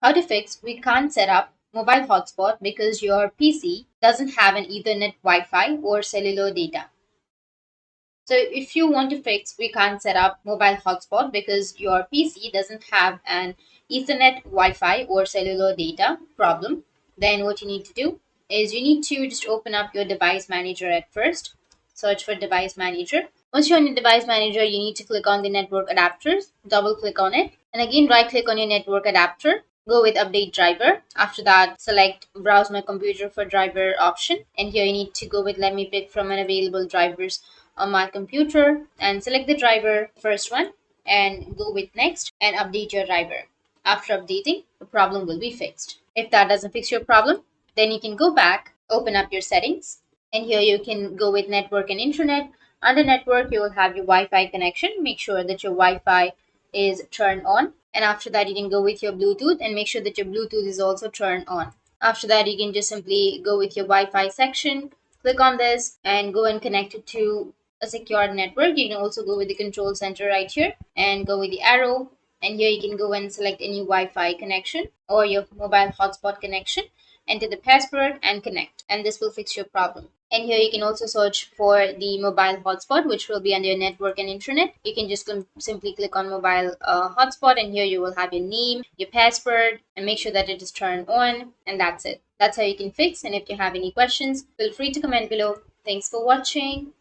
How to fix we can't set up mobile hotspot because your PC doesn't have an Ethernet Wi-Fi or cellular data. So if you want to fix we can't set up mobile hotspot because your PC doesn't have an Ethernet Wi-Fi or cellular data problem, then what you need to do is you need to just open up your device manager at first. Search for device manager. Once you're on your device manager, you need to click on the network adapters, double click on it, and again right click on your network adapter. Go with update driver. After that, select browse my computer for driver option. And here you need to go with let me pick from unavailable drivers on my computer and select the driver, first one, and go with next and update your driver. After updating, the problem will be fixed. If that doesn't fix your problem, then you can go back, open up your settings, and here you can go with network and internet. Under network, you will have your Wi-Fi connection. Make sure that your Wi-Fi is turned on. And after that, you can go with your Bluetooth and make sure that your Bluetooth is also turned on. After that, you can just simply go with your Wi-Fi section, click on this, and go and connect it to a secure network. You can also go with the control center right here and go with the arrow. And here you can go and select any Wi-Fi connection or your mobile hotspot connection, enter the password and connect, and this will fix your problem. And here you can also search for the mobile hotspot, which will be under your network and internet. You can just simply click on mobile hotspot, and here you will have your name, your password, and make sure that it is turned on, and that's it. That's how you can fix. And if you have any questions, feel free to comment below. Thanks for watching.